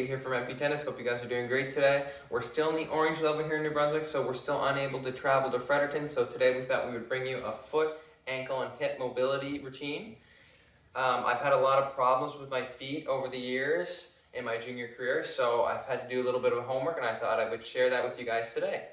Dave here from MPTennis. Hope you guys are doing great today. We're still in the orange level here in New Brunswick, so we're still unable to travel to Fredericton. So today we thought we would bring you a foot, ankle, and hip mobility routine. I've had a lot of problems with my feet over the years in my junior career, so I've had to do a little bit of homework, and I thought I would share that with you guys today.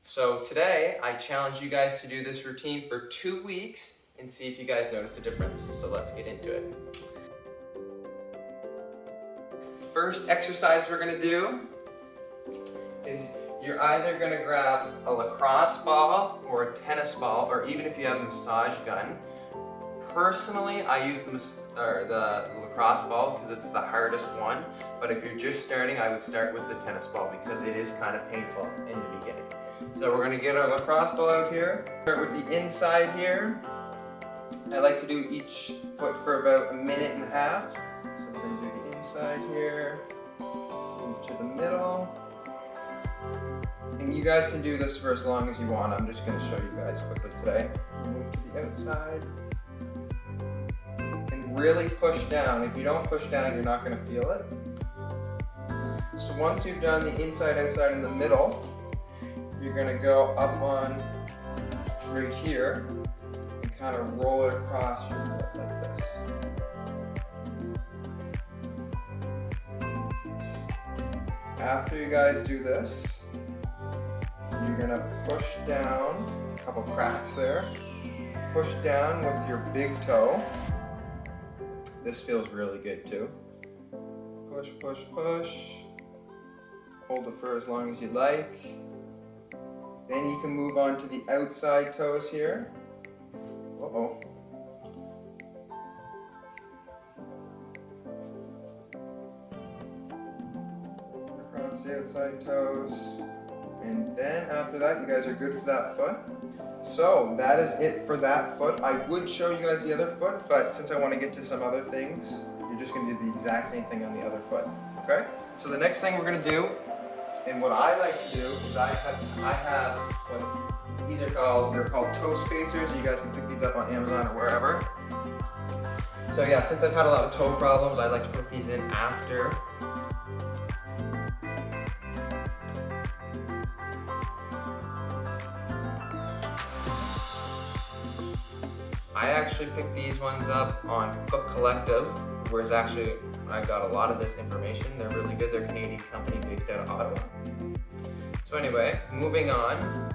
So today, I challenge you guys to do this routine for 2 weeks and see if you guys notice a difference. So let's get into it. First exercise we're gonna do is you're either gonna grab a lacrosse ball or a tennis ball, or even if you have a massage gun. Personally, I use the lacrosse ball because it's the hardest one, but if you're just starting, I would start with the tennis ball because it is kind of painful in the beginning. So we're gonna get our lacrosse ball out here. Start with the inside here. I like to do each foot for about 1.5 minutes. So we're going to do the inside here, move to the middle, and you guys can do this for as long as you want. I'm just going to show you guys quickly today. Move to the outside, and really push down. If you don't push down, you're not going to feel it. So once you've done the inside, outside, and the middle, you're going to go up on right here, and kind of roll it across your foot like this. After you guys do this, you're gonna push down, a couple cracks there, push down with your big toe. This feels really good too. Push, push, push. Hold it for as long as you like. Then you can move on to the outside toes here. Uh-oh. Across the outside toes. And then after that, you guys are good for that foot. So that is it for that foot. I would show you guys the other foot, but since I want to get to some other things, you're just going to do the exact same thing on the other foot. Okay? So the next thing we're going to do, and what I like to do, is I have what these are called, they're called toe spacers. You guys can pick these up on Amazon or wherever. So yeah, since I've had a lot of toe problems, I like to put these in after. I actually picked these ones up on Foot Collective, where it's actually, I got a lot of this information. They're really good. They're a Canadian company based out of Ottawa. So anyway, moving on.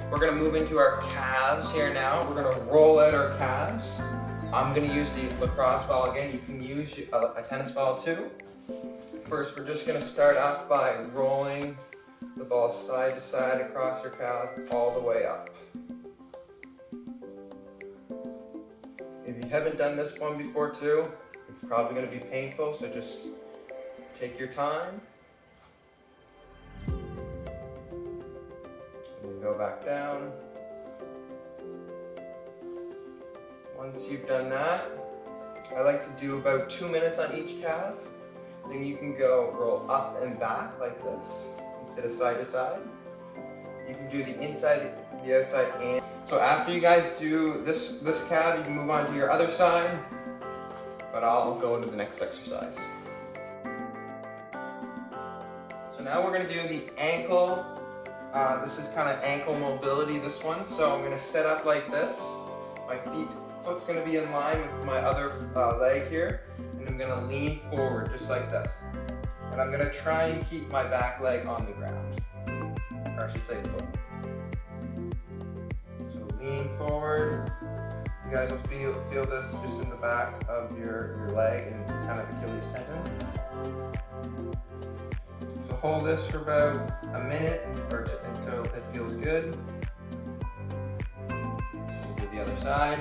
We're gonna move into our calves here now. We're gonna roll out our calves. I'm gonna use the lacrosse ball again. You can use a tennis ball too. First, we're just gonna start off by rolling the ball side to side across your calf all the way up. If you haven't done this one before too, it's probably gonna be painful, so just take your time. And go back down. Once you've done that, I like to do about 2 minutes on each calf. Then you can go roll up and back like this, instead of side to side. You can do the inside, the outside, and so after you guys do this calf, you can move on to your other side, but I'll go into the next exercise. So now we're gonna do the ankle. This is kind of ankle mobility, this one. So I'm gonna set up like this. My foot's gonna be in line with my other leg here, and I'm gonna lean forward just like this. And I'm gonna try and keep my back leg on the ground, or I should say foot. So lean forward. You guys will feel this just in the back of your leg and kind of Achilles tendon. So hold this for about 1 minute or until it feels good. We'll do the other side.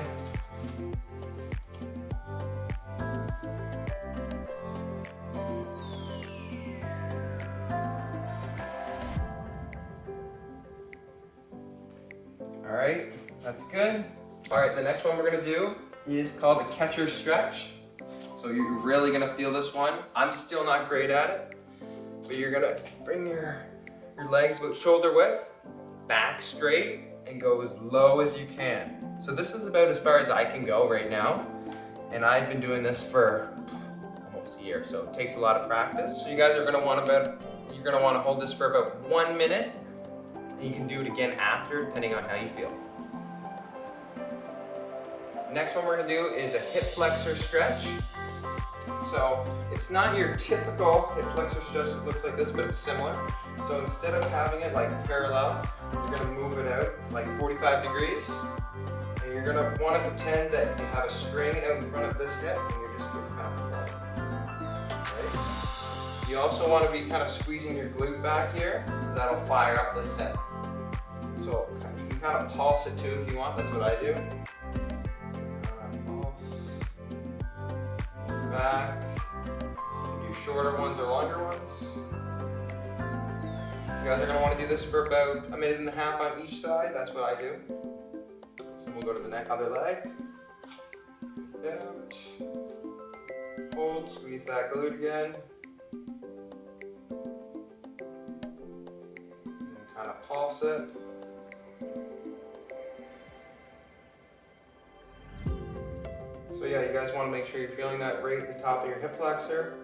All right, that's good. All right, the next one we're gonna do is called the catcher stretch. So you're really gonna feel this one. I'm still not great at it, but you're gonna bring your legs about shoulder width, back straight, and go as low as you can. So this is about as far as I can go right now, and I've been doing this for almost a year, so it takes a lot of practice. So you guys are gonna want to hold this for about 1 minute, and you can do it again after, depending on how you feel. Next one we're gonna do is a hip flexor stretch. So it's not your typical hip flexor stretch that looks like this, but it's similar. So instead of having it like parallel, you're gonna move it out like 45 degrees. And you're gonna wanna pretend that you have a string out in front of this hip and you're just kind of flat. Right? You also wanna be kind of squeezing your glute back here, because that'll fire up this hip. So you can kind of pulse it too if you want, that's what I do. Back. You can do shorter ones or longer ones. You guys are going to want to do this for about 1.5 minutes on each side. That's what I do. So we'll go to the other leg. Out. Hold, squeeze that glute again. And kind of pulse it. So yeah, you guys want to make sure you're feeling that right at the top of your hip flexor.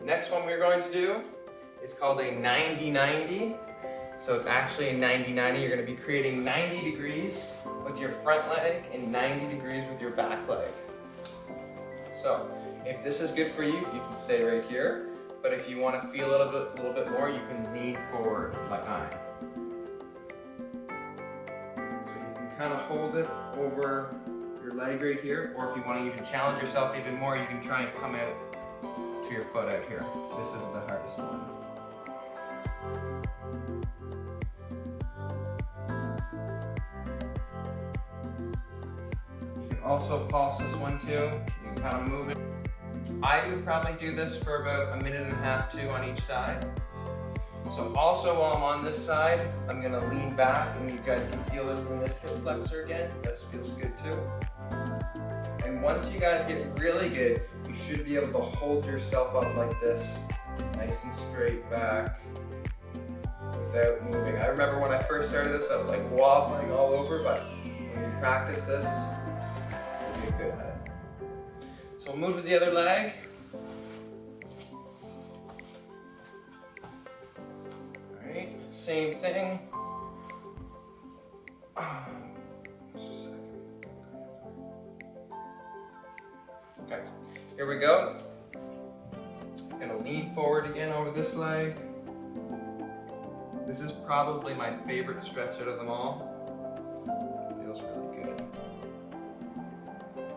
Next one we're going to do is called a 90-90. So it's actually a 90-90. You're going to be creating 90 degrees with your front leg and 90 degrees with your back leg. So if this is good for you, you can stay right here. But if you want to feel a little bit more, you can lean forward like I am. So you can kind of hold it over your leg right here, or if you want to even challenge yourself even more, you can try and come out to your foot out here. This is the hardest one. You can also pulse this one too. You can kind of move it. I would probably do this for about 1.5 minutes too on each side. So also while I'm on this side, I'm gonna lean back, and you guys can feel this in this hip flexor again. This feels good too. And once you guys get really good, you should be able to hold yourself up like this, nice and straight back, without moving. I remember when I first started this, I was like wobbling all over, but when you practice this, you'll get good at it. So we'll move to the other leg. Same thing. Okay, here we go. I'm gonna lean forward again over this leg. This is probably my favorite stretch out of them all. Feels really good.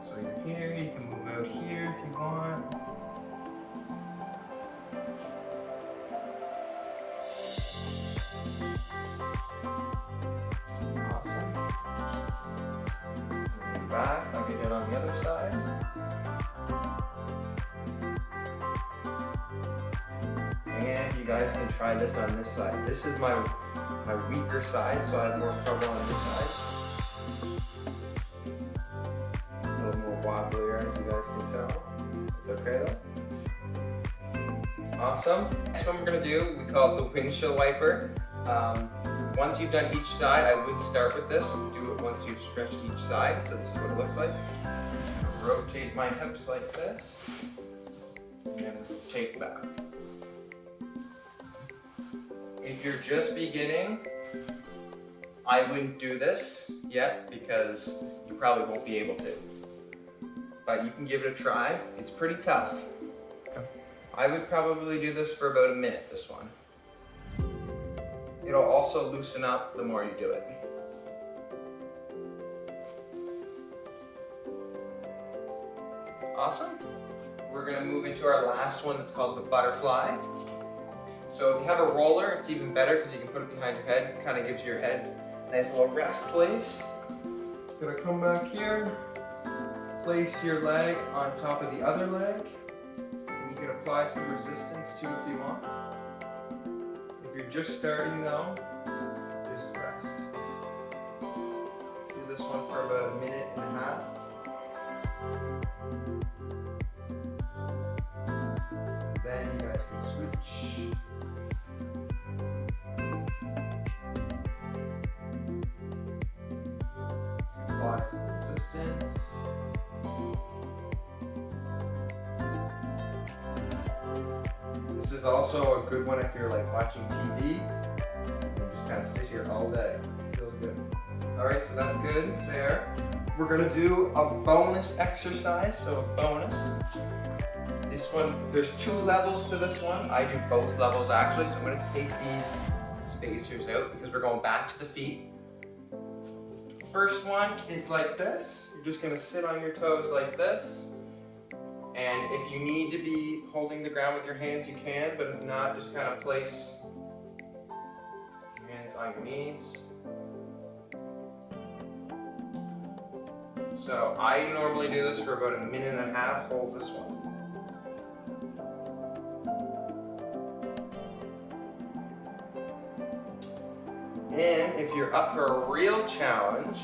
So you're here, you can move out here if you want. Back, I'll get it on the other side. And you guys can try this on this side. This is my weaker side, so I have more trouble on this side. A little more wobblier, as you guys can tell. It's okay though. Awesome. Next one we're gonna do, we call it the windshield wiper. Once you've done each side, I would start with this. Do it once you've stretched each side. So this is what it looks like. Rotate my hips like this, and take back. If you're just beginning, I wouldn't do this yet because you probably won't be able to. But you can give it a try. It's pretty tough. I would probably do this for about 1 minute, this one. It'll also loosen up the more you do it. Awesome. We're gonna move into our last one that's called the butterfly. So if you have a roller, it's even better because you can put it behind your head. It kind of gives your head a nice little rest place. Gonna come back here, place your leg on top of the other leg. And you can apply some resistance too if you want. If you're just starting though, just rest. Do this one for about 1.5 minutes. Then you guys can switch. Apply some resistance. is also a good one if you're like watching TV. You can just kind of sit here all day. Feels good. All right, so that's good there. We're gonna do a bonus exercise, so a bonus. This one, there's 2 levels to this one. I do both levels actually, so I'm gonna take these spacers out because we're going back to the feet. First one is like this. You're just gonna sit on your toes like this. And if you need to be holding the ground with your hands, you can, but if not, just kind of place your hands on your knees. So I normally do this for about 1.5 minutes, hold this one. And if you're up for a real challenge,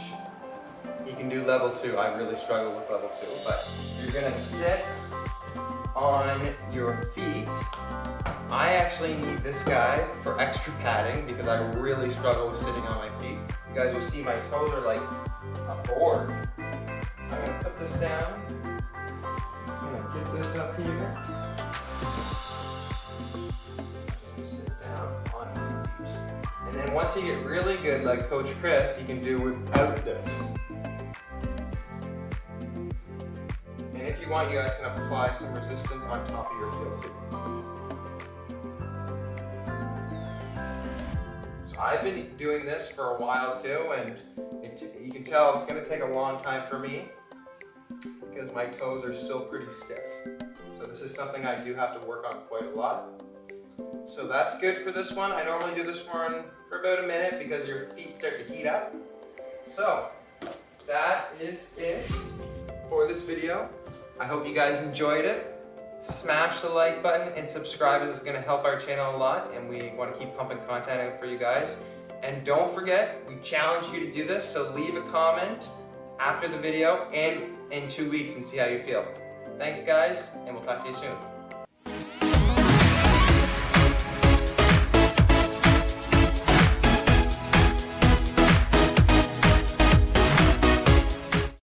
you can do level 2. I really struggle with level 2, but you're gonna sit on your feet. I actually need this guy for extra padding because I really struggle with sitting on my feet. You guys will see my toes are like a board. I'm gonna put this down. I'm gonna get this up here. Sit down on my feet. And then once you get really good, like Coach Chris, you can do without this. And if you want, you guys can apply some resistance on top of your heel too. So I've been doing this for a while too, and you can tell it's gonna take a long time for me because my toes are still pretty stiff. So this is something I do have to work on quite a lot. So that's good for this one. I normally do this one for about 1 minute because your feet start to heat up. So that is it for this video. I hope you guys enjoyed it. Smash the like button and subscribe, as it's going to help our channel a lot, and we want to keep pumping content out for you guys. And don't forget, we challenge you to do this, so leave a comment after the video and in 2 weeks and see how you feel. Thanks guys, and we'll talk to you soon.